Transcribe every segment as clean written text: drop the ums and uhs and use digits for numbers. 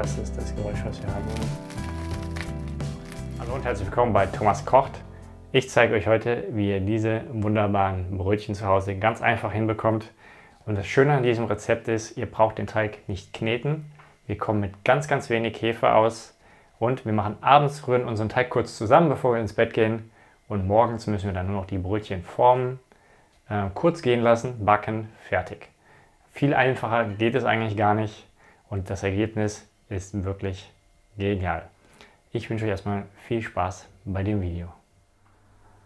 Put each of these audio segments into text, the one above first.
Das ist das Geräusch, was wir haben. Hallo und herzlich willkommen bei Thomas kocht. Ich zeige euch heute, wie ihr diese wunderbaren Brötchen zu Hause ganz einfach hinbekommt. Und das Schöne an diesem Rezept ist, ihr braucht den Teig nicht kneten. Wir kommen mit ganz wenig Hefe aus und wir machen abends, rühren unseren Teig kurz zusammen, bevor wir ins Bett gehen. Und morgens müssen wir dann nur noch die Brötchen formen, kurz gehen lassen, backen, fertig. Viel einfacher geht es eigentlich gar nicht und das Ergebnis ist wirklich genial. Ich wünsche euch erstmal viel Spaß bei dem Video.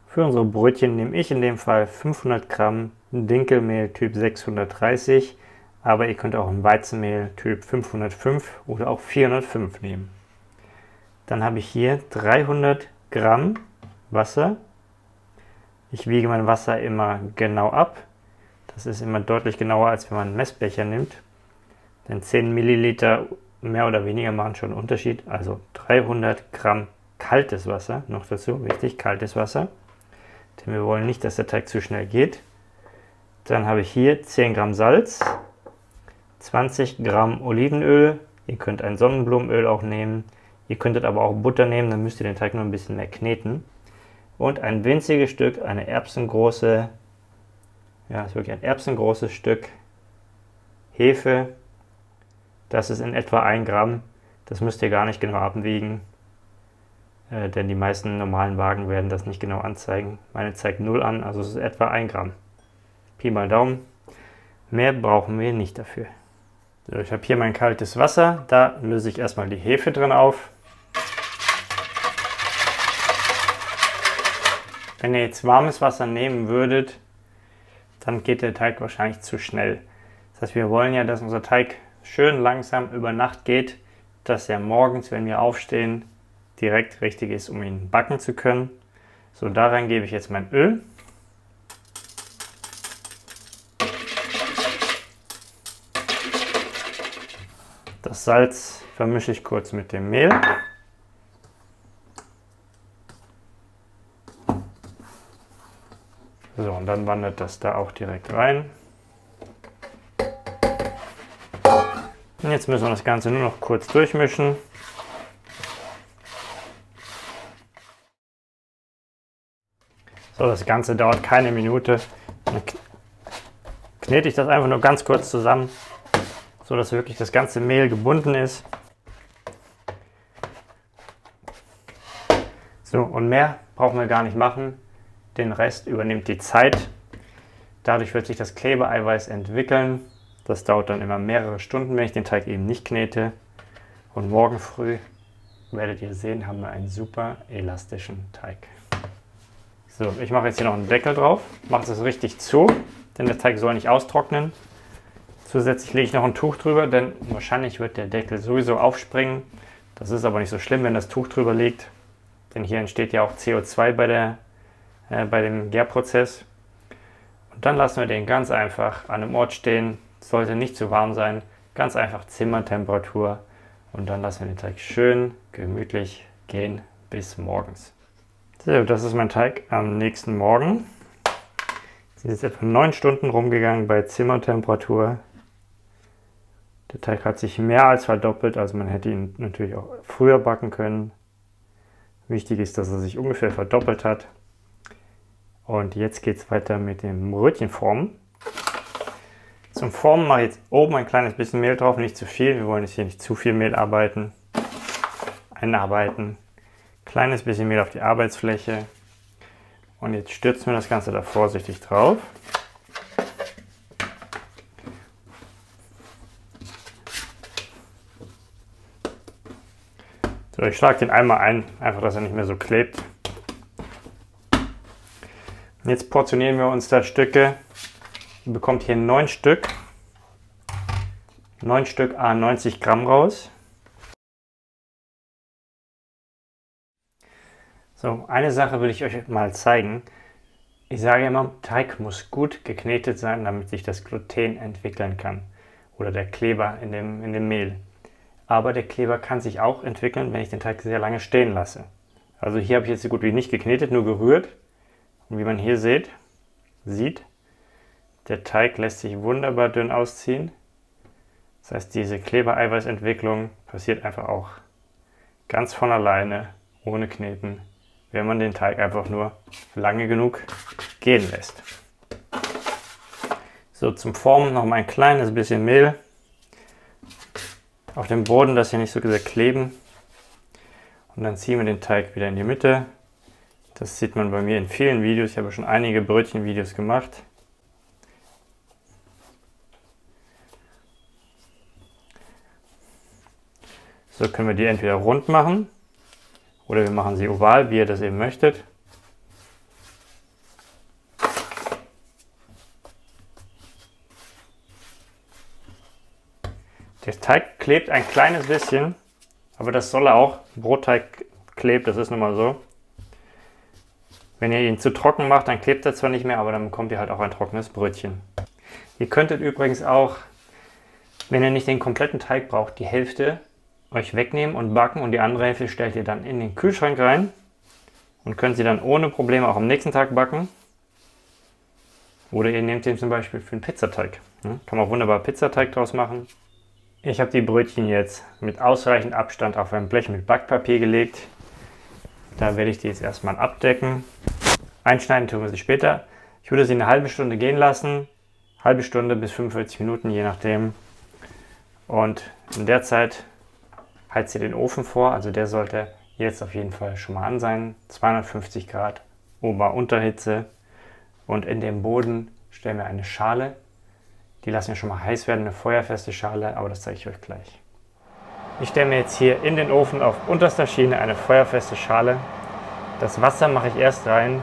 Für unsere Brötchen nehme ich in dem Fall 500 Gramm Dinkelmehl Typ 630, aber ihr könnt auch ein Weizenmehl Typ 505 oder auch 405 nehmen. Dann habe ich hier 300 Gramm Wasser. Ich wiege mein Wasser immer genau ab. Das ist immer deutlich genauer, als wenn man einen Messbecher nimmt. Denn 10 Milliliter mehr oder weniger machen schon einen Unterschied. Also 300 Gramm kaltes Wasser, noch dazu, wichtig, kaltes Wasser. Denn wir wollen nicht, dass der Teig zu schnell geht. Dann habe ich hier 10 Gramm Salz, 20 Gramm Olivenöl. Ihr könnt ein Sonnenblumenöl auch nehmen. Ihr könntet aber auch Butter nehmen, dann müsst ihr den Teig nur ein bisschen mehr kneten. Und ein winziges Stück, eine erbsengroße, ja, ist wirklich ein erbsengroßes Stück Hefe. Das ist in etwa 1 Gramm. Das müsst ihr gar nicht genau abwiegen, denn die meisten normalen Wagen werden das nicht genau anzeigen. Meine zeigt 0 an, also es ist etwa 1 Gramm. Pi mal Daumen. Mehr brauchen wir nicht dafür. So, ich habe hier mein kaltes Wasser. Da löse ich erstmal die Hefe drin auf. Wenn ihr jetzt warmes Wasser nehmen würdet, dann geht der Teig wahrscheinlich zu schnell. Das heißt, wir wollen ja, dass unser Teig schön langsam über Nacht geht, dass er morgens, wenn wir aufstehen, direkt richtig ist, um ihn backen zu können. So, da rein gebe ich jetzt mein Öl. Das Salz vermische ich kurz mit dem Mehl. So, und dann wandert das da auch direkt rein. Und jetzt müssen wir das Ganze nur noch kurz durchmischen. So, das Ganze dauert keine Minute. Dann knete ich das einfach nur ganz kurz zusammen, so dass wirklich das ganze Mehl gebunden ist. So, und mehr brauchen wir gar nicht machen. Den Rest übernimmt die Zeit. Dadurch wird sich das Klebeeiweiß entwickeln. Das dauert dann immer mehrere Stunden, wenn ich den Teig eben nicht knete. Und morgen früh werdet ihr sehen, haben wir einen super elastischen Teig. So, ich mache jetzt hier noch einen Deckel drauf. Mache es richtig zu, denn der Teig soll nicht austrocknen. Zusätzlich lege ich noch ein Tuch drüber, denn wahrscheinlich wird der Deckel sowieso aufspringen. Das ist aber nicht so schlimm, wenn das Tuch drüber liegt. Denn hier entsteht ja auch CO2 bei dem Gärprozess. Und dann lassen wir den ganz einfach an einem Ort stehen. Sollte nicht zu warm sein, ganz einfach Zimmertemperatur und dann lassen wir den Teig schön gemütlich gehen bis morgens. So, das ist mein Teig am nächsten Morgen. Es ist jetzt etwa 9 Stunden rumgegangen bei Zimmertemperatur. Der Teig hat sich mehr als verdoppelt, also man hätte ihn natürlich auch früher backen können. Wichtig ist, dass er sich ungefähr verdoppelt hat. Und jetzt geht es weiter mit dem Brötchenformen. Zum Formen mache ich jetzt oben ein kleines bisschen Mehl drauf, nicht zu viel. Wir wollen jetzt hier nicht zu viel Mehl einarbeiten. Kleines bisschen Mehl auf die Arbeitsfläche. Und jetzt stürzen wir das Ganze da vorsichtig drauf. So, ich schlage den einmal ein, einfach, dass er nicht mehr so klebt. Und jetzt portionieren wir uns da Stücke. Ihr bekommt hier 9 Stück. 9 Stück à 90 Gramm raus. So, eine Sache will ich euch mal zeigen. Ich sage immer, Teig muss gut geknetet sein, damit sich das Gluten entwickeln kann. Oder der Kleber in dem Mehl. Aber der Kleber kann sich auch entwickeln, wenn ich den Teig sehr lange stehen lasse. Also hier habe ich jetzt so gut wie nicht geknetet, nur gerührt. Und wie man hier sieht, der Teig lässt sich wunderbar dünn ausziehen. Das heißt, diese Klebereiweißentwicklung passiert einfach auch ganz von alleine, ohne Kneten, wenn man den Teig einfach nur lange genug gehen lässt. So, zum Formen noch mal ein kleines bisschen Mehl auf dem Boden, dass hier nicht so sehr kleben. Und dann ziehen wir den Teig wieder in die Mitte. Das sieht man bei mir in vielen Videos. Ich habe schon einige Brötchenvideos gemacht. So können wir die entweder rund machen oder wir machen sie oval, wie ihr das eben möchtet. Der Teig klebt ein kleines bisschen, aber das soll er auch. Brotteig klebt, das ist nun mal so. Wenn ihr ihn zu trocken macht, dann klebt er zwar nicht mehr, aber dann bekommt ihr halt auch ein trockenes Brötchen. Ihr könntet übrigens auch, wenn ihr nicht den kompletten Teig braucht, die Hälfte euch wegnehmen und backen und die andere Hälfte stellt ihr dann in den Kühlschrank rein und könnt sie dann ohne Probleme auch am nächsten Tag backen. Oder ihr nehmt den zum Beispiel für einen Pizzateig. Kann man wunderbar Pizzateig draus machen. Ich habe die Brötchen jetzt mit ausreichend Abstand auf ein Blech mit Backpapier gelegt. Da werde ich die jetzt erstmal abdecken. Einschneiden tun wir sie später. Ich würde sie eine halbe Stunde gehen lassen. Halbe Stunde bis 45 Minuten, je nachdem. Und in der Zeit heizt ihr den Ofen vor. Also der sollte jetzt auf jeden Fall schon mal an sein. 250 Grad Ober-Unterhitze. Und in dem Boden stellen wir eine Schale. Die lassen wir schon mal heiß werden, eine feuerfeste Schale, aber das zeige ich euch gleich. Ich stelle mir jetzt hier in den Ofen auf unterster Schiene eine feuerfeste Schale. Das Wasser mache ich erst rein,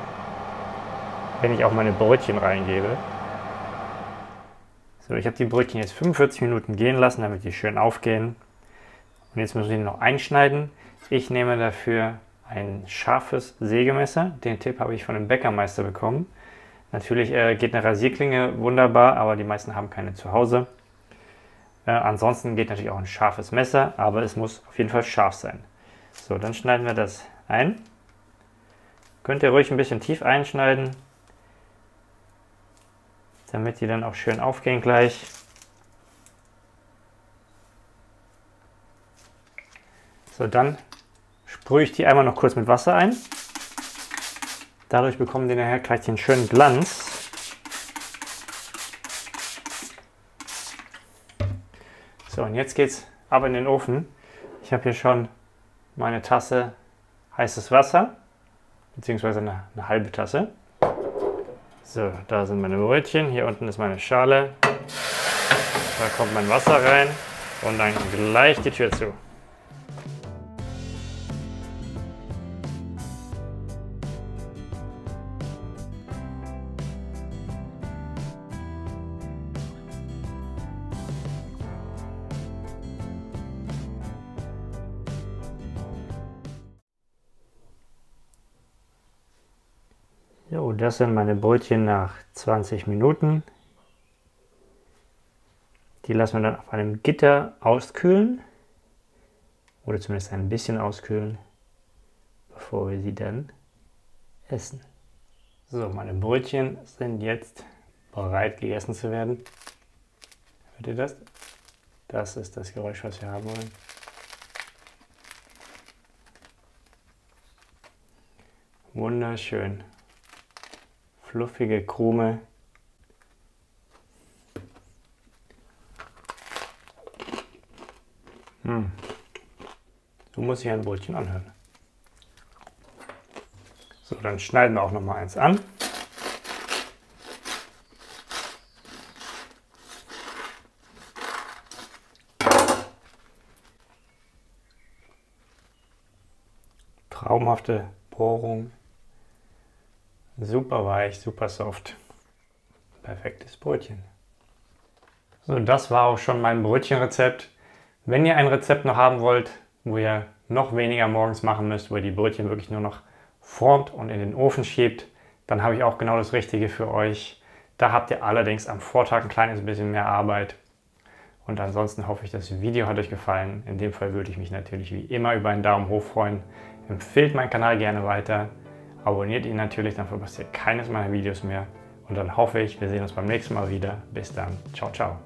wenn ich auch meine Brötchen reingebe. So, ich habe die Brötchen jetzt 45 Minuten gehen lassen, damit die schön aufgehen. Und jetzt müssen wir die noch einschneiden. Ich nehme dafür ein scharfes Sägemesser. Den Tipp habe ich von dem Bäckermeister bekommen. Natürlich geht eine Rasierklinge wunderbar, aber die meisten haben keine zu Hause. Ansonsten geht natürlich auch ein scharfes Messer, aber es muss auf jeden Fall scharf sein. So, dann schneiden wir das ein. Könnt ihr ruhig ein bisschen tief einschneiden, damit die dann auch schön aufgehen gleich. So, dann sprühe ich die einmal noch kurz mit Wasser ein. Dadurch bekommen die nachher gleich den schönen Glanz. So, und jetzt geht's ab in den Ofen. Ich habe hier schon meine Tasse heißes Wasser, beziehungsweise eine halbe Tasse. So, da sind meine Brötchen, hier unten ist meine Schale. Da kommt mein Wasser rein und dann gleich die Tür zu. So, das sind meine Brötchen nach 20 Minuten. Die lassen wir dann auf einem Gitter auskühlen. Oder zumindest ein bisschen auskühlen, bevor wir sie dann essen. So, meine Brötchen sind jetzt bereit gegessen zu werden. Hört ihr das? Das ist das Geräusch, was wir haben wollen. Wunderschön. Fluffige Krume. So muss sich ein Brötchen anhören. So, dann schneiden wir auch noch mal eins an. Traumhafte Bohrung. Super weich, super soft. Perfektes Brötchen. So, das war auch schon mein Brötchenrezept. Wenn ihr ein Rezept noch haben wollt, wo ihr noch weniger morgens machen müsst, wo ihr die Brötchen wirklich nur noch formt und in den Ofen schiebt, dann habe ich auch genau das Richtige für euch. Da habt ihr allerdings am Vortag ein kleines bisschen mehr Arbeit. Und ansonsten hoffe ich, das Video hat euch gefallen. In dem Fall würde ich mich natürlich wie immer über einen Daumen hoch freuen. Empfehlt meinen Kanal gerne weiter. Abonniert ihn natürlich, dann verpasst ihr keines meiner Videos mehr. Und dann hoffe ich, wir sehen uns beim nächsten Mal wieder. Bis dann. Ciao, ciao.